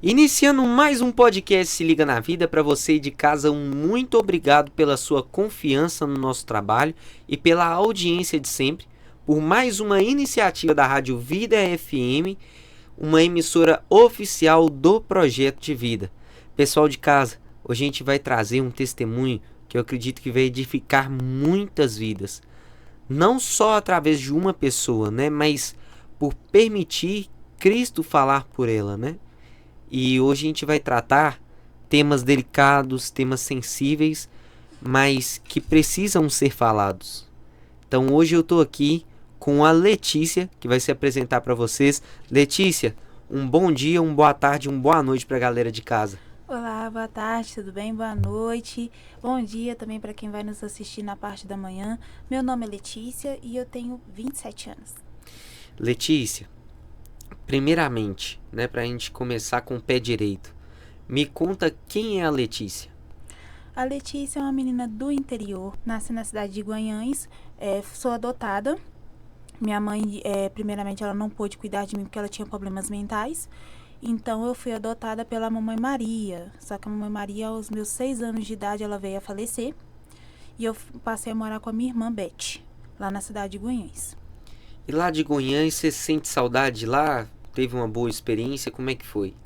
Iniciando mais um podcast Se Liga na Vida, para você de casa, muito obrigado pela sua confiança no nosso trabalho e pela audiência de sempre, por mais uma iniciativa da Rádio Vida FM, uma emissora oficial do Projeto de Vida. Pessoal de casa, hoje a gente vai trazer um testemunho que eu acredito que vai edificar muitas vidas. Não só através de uma pessoa, né, mas por permitir Cristo falar por ela, né? E hoje a gente vai tratar temas delicados, temas sensíveis, mas que precisam ser falados. Então hoje eu estou aqui com a Letícia, que vai se apresentar para vocês. Letícia, um bom dia, uma boa tarde, uma boa noite para a galera de casa. Olá, boa tarde, tudo bem? Boa noite. Bom dia também para quem vai nos assistir na parte da manhã. Meu nome é Letícia e eu tenho 27 anos. Letícia, primeiramente, né, para a gente começar com o pé direito, me conta quem é a Letícia. A Letícia é uma menina do interior, nasci na cidade de Guanhães, sou adotada. Minha mãe, primeiramente, ela não pôde cuidar de mim porque ela tinha problemas mentais. Então, eu fui adotada pela Mamãe Maria. Só que a Mamãe Maria, aos meus 6 anos de idade, ela veio a falecer. E eu passei a morar com a minha irmã, Beth, lá na cidade de Guanhães. E lá de Guanhães, você sente saudade de lá? Teve uma boa experiência? Como é que foi?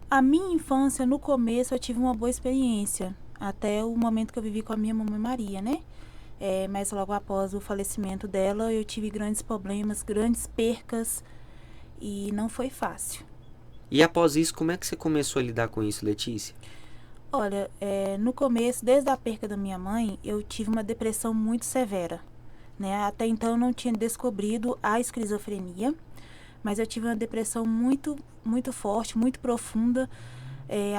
A minha infância, no começo, eu tive uma boa experiência. Até o momento que eu vivi com a minha Mamãe Maria, né? Mas logo após o falecimento dela, eu tive grandes problemas, grandes percas. E não foi fácil. E após isso, como é que você começou a lidar com isso, Letícia? Olha, no começo, desde a perca da minha mãe, eu tive uma depressão muito severa, né? Até então eu não tinha descobrido a esquizofrenia, mas eu tive uma depressão muito, muito forte, muito profunda,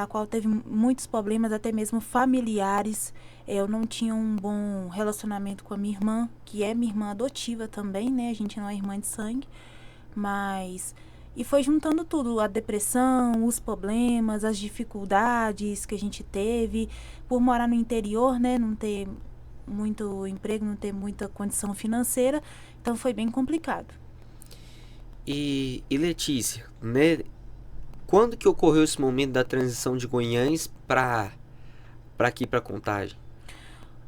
a qual teve muitos problemas, até mesmo familiares. Eu não tinha um bom relacionamento com a minha irmã, que é minha irmã adotiva também, né? A gente não é irmã de sangue, mas... E foi juntando tudo, a depressão, os problemas, as dificuldades que a gente teve, por morar no interior, né, não ter muito emprego, não ter muita condição financeira, então foi bem complicado. E Letícia, né, quando que ocorreu esse momento da transição de Guanhães para aqui, para Contagem?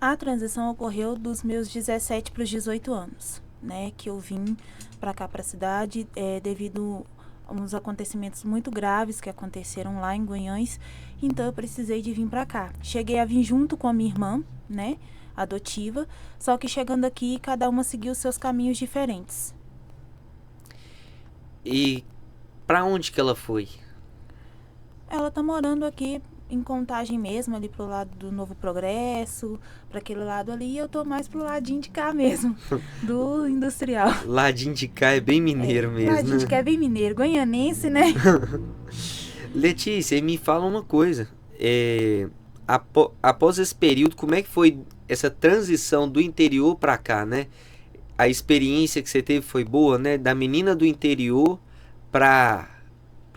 A transição ocorreu dos meus 17 para os 18 anos, né, que eu vim para cá, para a cidade, devido uns acontecimentos muito graves que aconteceram lá em Guanhães, então eu precisei de vir para cá. Cheguei a vir junto com a minha irmã, né, adotiva, só que chegando aqui, cada uma seguiu seus caminhos diferentes. E para onde que ela foi? Ela tá morando aqui em Contagem mesmo, ali pro lado do Novo Progresso, para aquele lado ali, e eu tô mais pro ladinho de cá mesmo, do industrial. Ladinho de cá é bem mineiro mesmo, Ladinho né? de cá é bem mineiro, goianense, né? Letícia, me fala uma coisa. Após esse período, como é que foi essa transição do interior para cá, né? A experiência que você teve foi boa, né? Da menina do interior para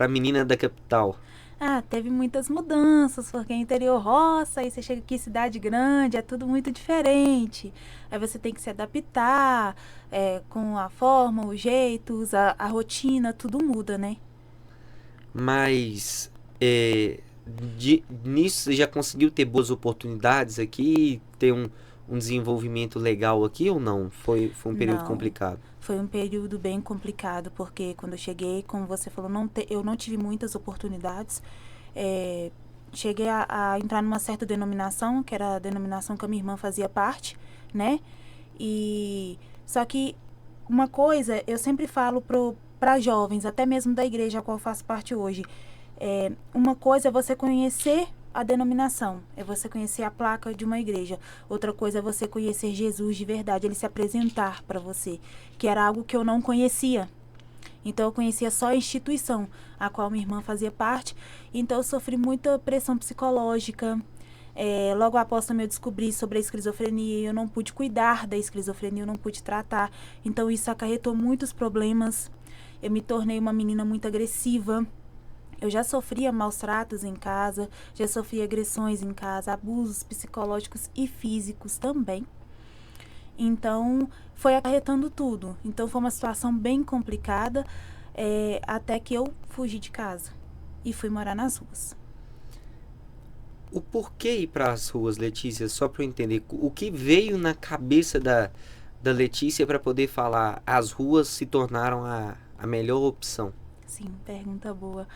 menina da capital. Ah, teve muitas mudanças, porque interior roça, aí você chega aqui cidade grande, é tudo muito diferente. Aí você tem que se adaptar, com a forma, os jeitos, a rotina, tudo muda, né? Mas nisso você já conseguiu ter boas oportunidades aqui, ter um desenvolvimento legal aqui ou não? Foi um período Não, complicado? foi um período bem complicado, porque quando eu cheguei, como você falou, eu não tive muitas oportunidades. Cheguei a entrar numa certa denominação, que era a denominação que a minha irmã fazia parte, né? E só que uma coisa, eu sempre falo para jovens, até mesmo da igreja a qual eu faço parte hoje, uma coisa é você conhecer a denominação, é você conhecer a placa de uma igreja. Outra coisa é você conhecer Jesus de verdade, ele se apresentar para você, que era algo que eu não conhecia. Então eu conhecia só a instituição a qual minha irmã fazia parte, então eu sofri muita pressão psicológica. Logo após também eu descobri sobre a esquizofrenia, eu não pude cuidar da esquizofrenia, eu não pude tratar, então isso acarretou muitos problemas. Eu me tornei uma menina muito agressiva. Eu já sofria maus tratos em casa, já sofria agressões em casa, abusos psicológicos e físicos também. Então, foi acarretando tudo. Então, foi uma situação bem complicada, até que eu fugi de casa. e fui morar nas ruas. O porquê ir para as ruas, Letícia? Só para eu entender. O que veio na cabeça da Letícia para poder falar as ruas se tornaram a melhor opção? Sim, pergunta boa.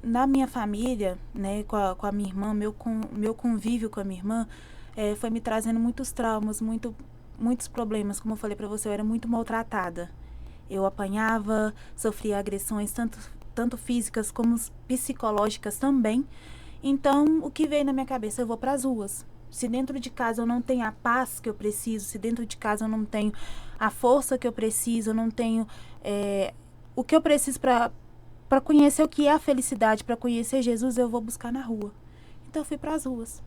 Na minha família, né, com a minha irmã, meu convívio com a minha irmã foi me trazendo muitos traumas, muitos problemas. Como eu falei para você, eu era muito maltratada. Eu apanhava, sofria agressões, tanto físicas como psicológicas também. Então, o que veio na minha cabeça? Eu vou para as ruas. Se dentro de casa eu não tenho a paz que eu preciso, se dentro de casa eu não tenho a força que eu preciso, eu não tenho o que eu preciso para conhecer o que é a felicidade, para conhecer Jesus, eu vou buscar na rua. Então, eu fui para as ruas.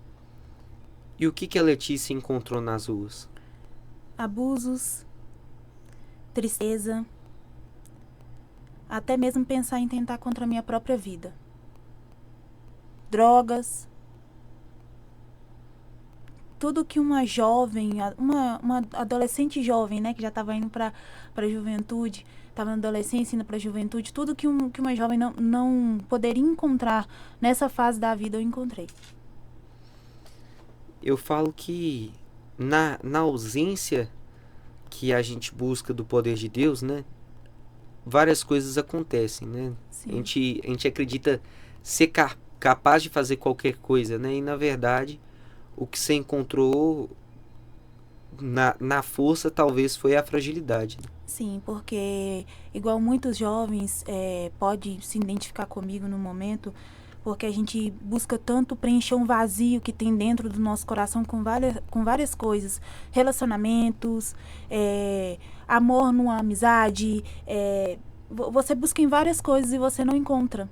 E o que a Letícia encontrou nas ruas? Abusos, tristeza, até mesmo pensar em tentar contra a minha própria vida. Drogas, tudo que uma jovem, uma adolescente jovem, né, que já estava indo para a juventude, estava na adolescência indo para a juventude, tudo que uma jovem não poderia encontrar nessa fase da vida, eu encontrei. Eu falo que na ausência que a gente busca do poder de Deus, né, várias coisas acontecem, né? Sim. A gente acredita ser capaz de fazer qualquer coisa, né? E na verdade, o que você encontrou na força talvez foi a fragilidade. Né? Sim, porque igual muitos jovens pode se identificar comigo no momento, porque a gente busca tanto preencher um vazio que tem dentro do nosso coração com várias coisas, relacionamentos, amor numa amizade, você busca em várias coisas e você não encontra,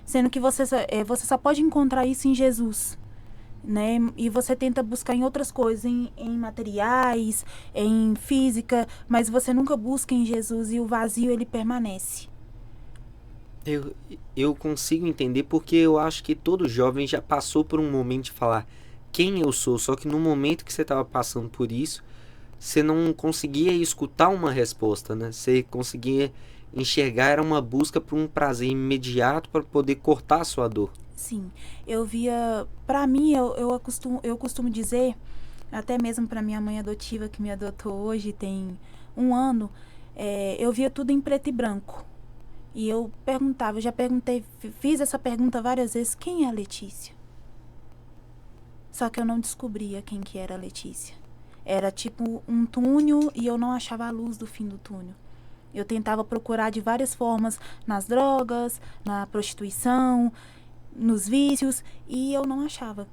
sendo que você só pode encontrar isso em Jesus, né? E você tenta buscar em outras coisas, em materiais, em física, mas você nunca busca em Jesus e o vazio ele permanece. Eu consigo entender porque eu acho que todo jovem já passou por um momento de falar quem eu sou, só que no momento que você estava passando por isso, você não conseguia escutar uma resposta, né? Você conseguia enxergar, era uma busca por um prazer imediato para poder cortar a sua dor. Sim, eu via, para mim, eu costumo dizer, até mesmo para minha mãe adotiva que me adotou hoje, tem 1 ano, eu via tudo em preto e branco. E eu perguntava, eu já perguntei, fiz essa pergunta várias vezes, quem é a Letícia? Só que eu não descobria quem que era a Letícia. Era tipo um túnel e eu não achava a luz do fim do túnel. Eu tentava procurar de várias formas, nas drogas, na prostituição, nos vícios, e eu não achava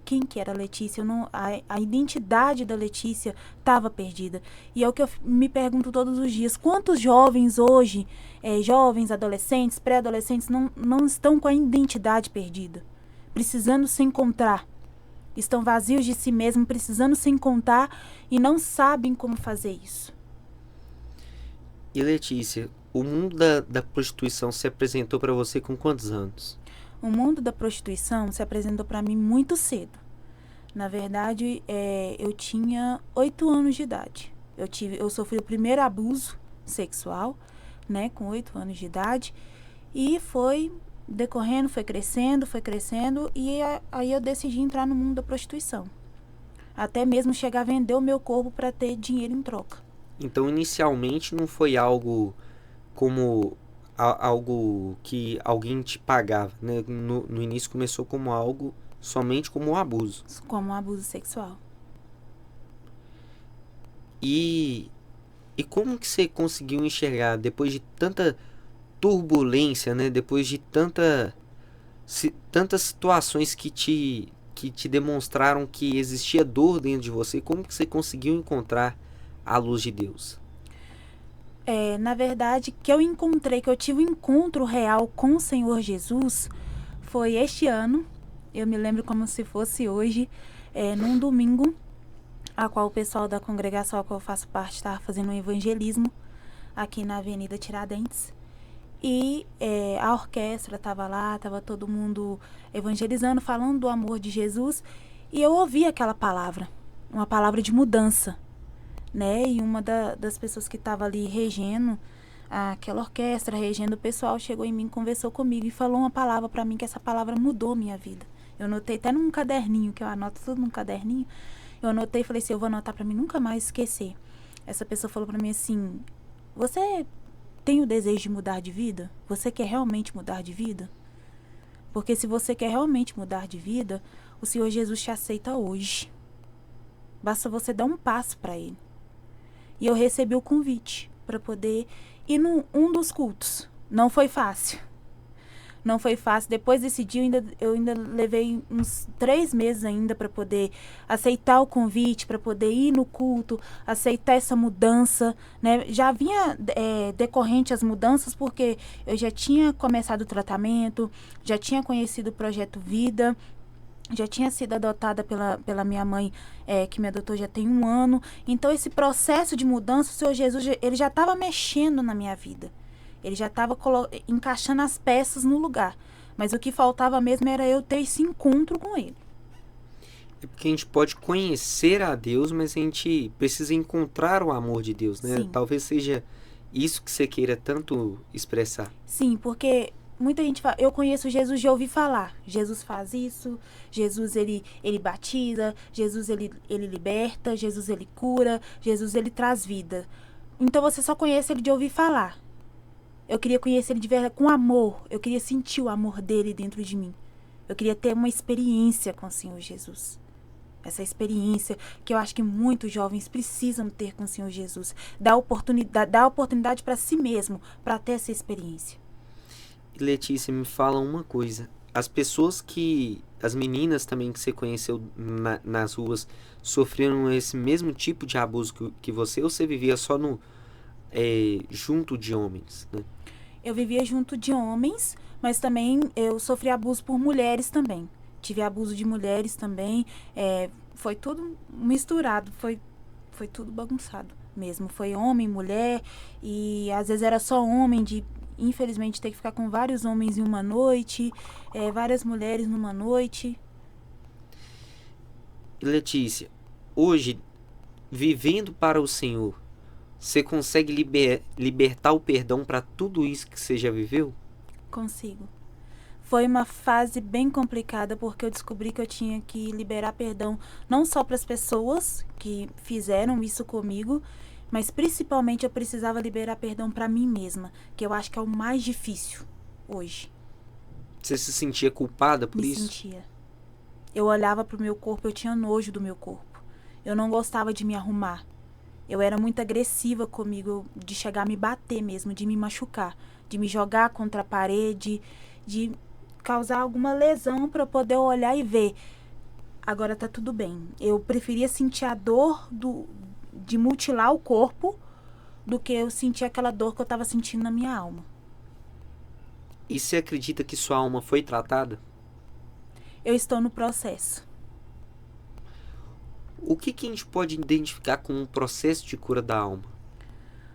quem que era a Letícia, a identidade da Letícia estava perdida. E é o que eu me pergunto todos os dias, quantos jovens hoje, jovens, adolescentes, pré-adolescentes, não estão com a identidade perdida, precisando se encontrar, estão vazios de si mesmos, precisando se encontrar e não sabem como fazer isso. E Letícia, o mundo da prostituição se apresentou para você com quantos anos? O mundo da prostituição se apresentou para mim muito cedo. Na verdade, eu tinha 8 anos de idade. Eu sofri o primeiro abuso sexual, né, com 8 anos de idade. E foi decorrendo, foi crescendo, e aí eu decidi entrar no mundo da prostituição. Até mesmo chegar a vender o meu corpo para ter dinheiro em troca. Então, inicialmente, não foi algo como algo que alguém te pagava, né? No início começou como algo, somente como um abuso. Como um abuso sexual. E como que você conseguiu enxergar, depois de tanta turbulência, né? Depois de tantas situações que te demonstraram que existia dor dentro de você, como que você conseguiu encontrar a luz de Deus? Na verdade, que eu tive um encontro real com o Senhor Jesus, foi este ano, eu me lembro como se fosse hoje, num domingo, a qual o pessoal da congregação a qual eu faço parte estava fazendo um evangelismo aqui na Avenida Tiradentes. E a orquestra estava lá, estava todo mundo evangelizando, falando do amor de Jesus, e eu ouvi aquela palavra, uma palavra de mudança. Né? E uma das pessoas que estava ali regendo aquela orquestra regendo o pessoal, chegou em mim, conversou comigo e falou uma palavra para mim, que essa palavra mudou minha vida. Eu anotei até num caderninho, que eu anoto tudo num caderninho. Eu anotei e falei assim, eu vou anotar para mim nunca mais esquecer. Essa pessoa falou para mim assim, você tem o desejo de mudar de vida? Você quer realmente mudar de vida? Porque se você quer realmente mudar de vida, o Senhor Jesus te aceita hoje. Basta você dar um passo para Ele. E eu recebi o convite para poder ir num dos cultos. Não foi fácil. Não foi fácil. Depois desse dia, eu ainda levei uns 3 meses ainda para poder aceitar o convite, para poder ir no culto, aceitar essa mudança, né? Já vinha decorrente as mudanças, porque eu já tinha começado o tratamento, já tinha conhecido o Projeto Vida, já tinha sido adotada pela minha mãe, que me adotou já tem 1 ano. Então, esse processo de mudança, o Senhor Jesus, ele já estava mexendo na minha vida. Ele já estava encaixando as peças no lugar. Mas o que faltava mesmo era eu ter esse encontro com Ele. É porque a gente pode conhecer a Deus, mas a gente precisa encontrar o amor de Deus, né? Sim. Talvez seja isso que você queira tanto expressar. Sim, porque muita gente fala, eu conheço Jesus de ouvir falar. Jesus faz isso, Jesus ele batiza, Jesus ele liberta, Jesus ele cura, Jesus ele traz vida. Então você só conhece ele de ouvir falar. Eu queria conhecer ele de verdade, com amor. Eu queria sentir o amor dele dentro de mim. Eu queria ter uma experiência com o Senhor Jesus. Essa experiência que eu acho que muitos jovens precisam ter com o Senhor Jesus. Dar oportunidade para si mesmo, para ter essa experiência. E Letícia, me fala uma coisa. As meninas também que você conheceu nas ruas, sofreram esse mesmo tipo de abuso que você, ou você vivia só junto de homens, né? Eu vivia junto de homens, mas também eu sofri abuso por mulheres também. Tive abuso de mulheres também. Foi tudo misturado, foi tudo bagunçado mesmo. Foi homem, mulher, e às vezes era só homem, de infelizmente ter que ficar com vários homens em uma noite, várias mulheres numa noite. Letícia, hoje, vivendo para o Senhor, você consegue libertar o perdão para tudo isso que você já viveu? Consigo. Foi uma fase bem complicada, porque eu descobri que eu tinha que liberar perdão não só para as pessoas que fizeram isso comigo, mas principalmente eu precisava liberar perdão para mim mesma, que eu acho que é o mais difícil hoje. Você se sentia culpada por isso? Me sentia. Eu olhava para o meu corpo, eu tinha nojo do meu corpo. Eu não gostava de me arrumar. Eu era muito agressiva comigo, de chegar a me bater mesmo, de me machucar, de me jogar contra a parede, de causar alguma lesão para eu poder olhar e ver. Agora tá tudo bem. Eu preferia sentir a dor de mutilar o corpo do que eu sentir aquela dor que eu estava sentindo na minha alma. E você acredita que sua alma foi tratada? Eu estou no processo. O que a gente pode identificar como um processo de cura da alma?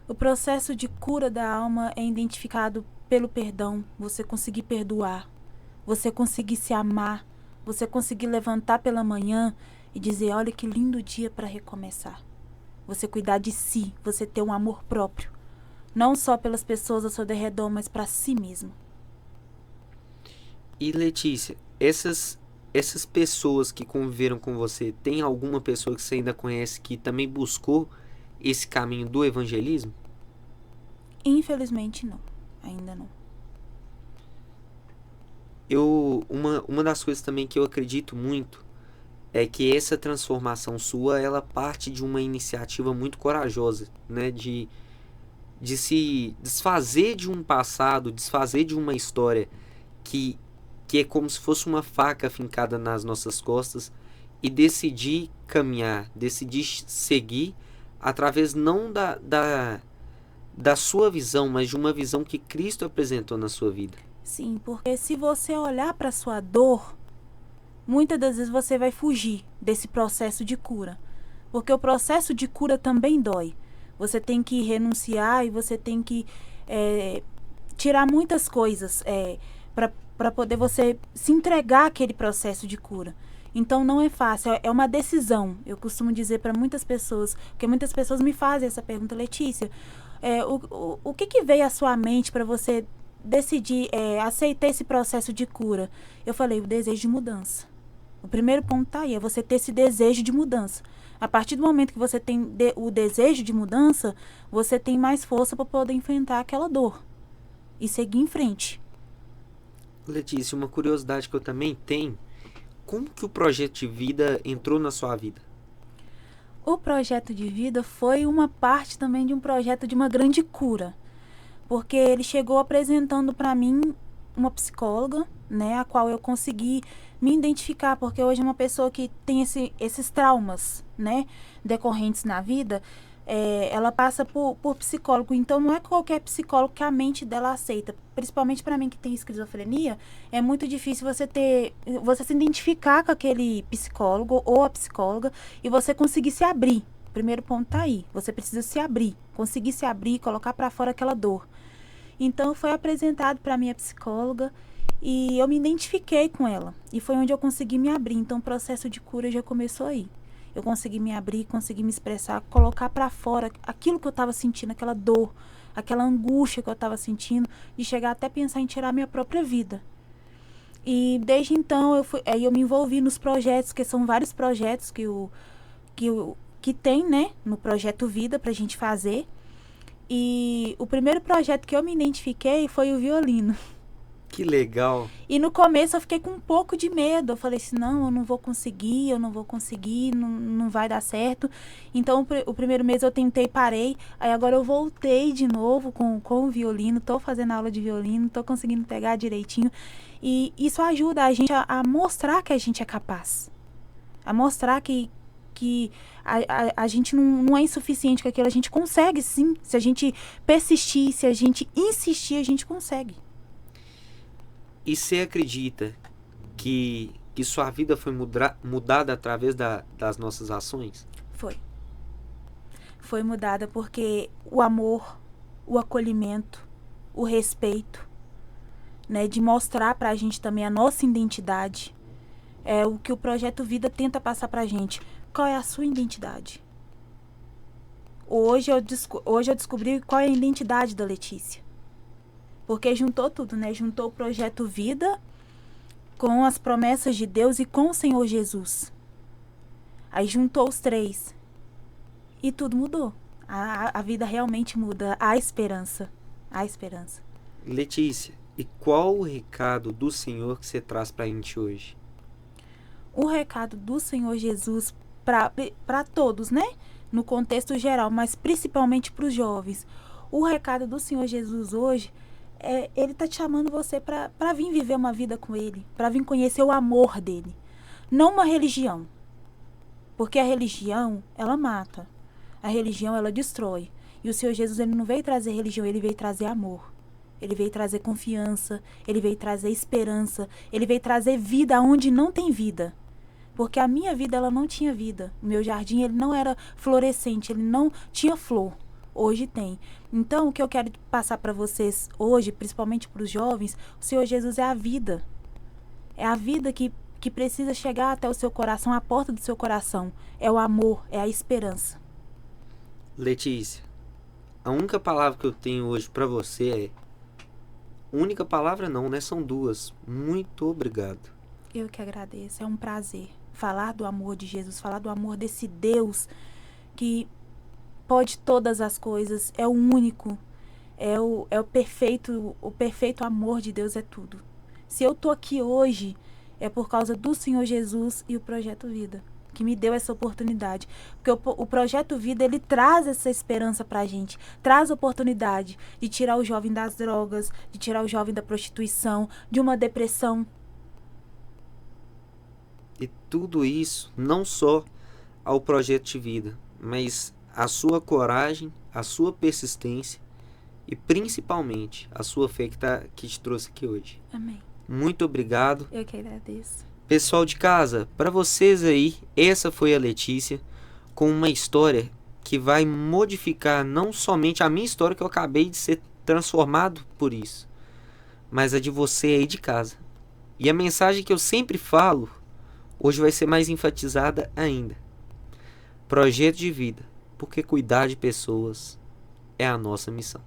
O processo de cura da alma é identificado pelo perdão, você conseguir perdoar, você conseguir se amar, você conseguir levantar pela manhã e dizer, olha que lindo dia para recomeçar. Você cuidar de si, você ter um amor próprio, não só pelas pessoas ao seu redor, mas para si mesmo. E Letícia, essas pessoas que conviveram com você, tem alguma pessoa que você ainda conhece que também buscou esse caminho do evangelismo? Infelizmente não, ainda não. Uma das coisas também que eu acredito muito é que essa transformação sua, ela parte de uma iniciativa muito corajosa, né? De se desfazer de um passado, desfazer de uma história que é como se fosse uma faca fincada nas nossas costas, e decidir caminhar, decidir seguir através não da sua visão, mas de uma visão que Cristo apresentou na sua vida. Sim, porque se você olhar para sua dor, muitas das vezes você vai fugir desse processo de cura. Porque o processo de cura também dói. Você tem que renunciar e você tem que tirar muitas coisas para poder você se entregar àquele processo de cura. Então não é fácil, é uma decisão. Eu costumo dizer para muitas pessoas, porque muitas pessoas me fazem essa pergunta: Letícia, o que veio à sua mente para você decidir aceitar esse processo de cura? Eu falei: o desejo de mudança. O primeiro ponto tá aí, é você ter esse desejo de mudança. A partir do momento que você tem o desejo de mudança, você tem mais força para poder enfrentar aquela dor e seguir em frente. Letícia, uma curiosidade que eu também tenho, como que o projeto de vida entrou na sua vida? O projeto de vida foi uma parte também de um projeto de uma grande cura, porque ele chegou apresentando para mim uma psicóloga, né, a qual eu consegui me identificar, porque hoje é uma pessoa que tem esses traumas, né, decorrentes na vida. Ela passa por psicólogo, então não é qualquer psicólogo que a mente dela aceita. Principalmente para mim que tem esquizofrenia, é muito difícil você se identificar com aquele psicólogo ou a psicóloga e você conseguir se abrir. O primeiro ponto tá aí, você precisa se abrir, conseguir se abrir, colocar para fora aquela dor. Então foi apresentado para minha psicóloga e eu me identifiquei com ela e foi onde eu consegui me abrir. Então o processo de cura já começou aí. Eu consegui me abrir, consegui me expressar, colocar para fora aquilo que eu estava sentindo, aquela dor, aquela angústia que eu estava sentindo, de chegar até pensar em tirar minha própria vida. E desde então eu me envolvi nos projetos, que são vários projetos que tem, né, no Projeto Vida pra gente fazer. E o primeiro projeto que eu me identifiquei foi o violino. Que legal. E no começo eu fiquei com um pouco de medo. Eu falei assim, não, eu não vou conseguir, não vai dar certo. Então o primeiro mês eu tentei, parei. Aí agora eu voltei de novo com o violino, tô fazendo aula de violino, tô conseguindo pegar direitinho. E isso ajuda a gente a mostrar que a gente é capaz. A mostrar que a gente não é insuficiente com aquilo, a gente consegue sim. Se a gente persistir, se a gente insistir, a gente consegue. E você acredita que sua vida foi mudada através das nossas ações? Foi. Foi mudada porque o amor, o acolhimento, o respeito, né, de mostrar pra gente também a nossa identidade, é o que o Projeto Vida tenta passar pra gente. Qual é a sua identidade? Hoje eu descobri qual é a identidade da Letícia. Porque juntou tudo, né? Juntou o Projeto Vida com as promessas de Deus e com o Senhor Jesus. Aí juntou os três. E tudo mudou. A vida realmente muda. Há esperança. Há esperança. Letícia, e qual o recado do Senhor que você traz pra gente hoje? O recado do Senhor Jesus para todos, né? No contexto geral, mas principalmente para os jovens. O recado do Senhor Jesus hoje ele tá te chamando você para vir viver uma vida com ele, para vir conhecer o amor dele. Não uma religião. Porque a religião, ela mata. A religião, ela destrói. E o Senhor Jesus, ele não veio trazer religião, ele veio trazer amor. Ele veio trazer confiança, ele veio trazer esperança, ele veio trazer vida onde não tem vida. Porque a minha vida, ela não tinha vida. O meu jardim, ele não era florescente, ele não tinha flor. Hoje tem. Então, o que eu quero passar para vocês hoje, principalmente para os jovens, o Senhor Jesus é a vida. É a vida que precisa chegar até o seu coração, a porta do seu coração. É o amor, é a esperança. Letícia, a única palavra que eu tenho hoje para você é... Única palavra não, né? São duas. Muito obrigado. Eu que agradeço. É um prazer falar do amor de Jesus, falar do amor desse Deus que pode todas as coisas, é o único, é o perfeito amor de Deus é tudo. Se eu tô aqui hoje, é por causa do Senhor Jesus e o Projeto Vida, que me deu essa oportunidade. Porque o Projeto Vida, ele traz essa esperança pra gente, traz a oportunidade de tirar o jovem das drogas, de tirar o jovem da prostituição, de uma depressão. E tudo isso, não só ao Projeto de Vida, mas a sua coragem, a sua persistência e principalmente a sua fé que te trouxe aqui hoje. Amém. Muito obrigado. Eu que agradeço. Pessoal de casa, para vocês aí, essa foi a Letícia com uma história que vai modificar não somente a minha história, que eu acabei de ser transformado por isso, mas a de você aí de casa. E a mensagem que eu sempre falo, Hoje vai ser mais enfatizada ainda. Projeto de vida, porque cuidar de pessoas é a nossa missão.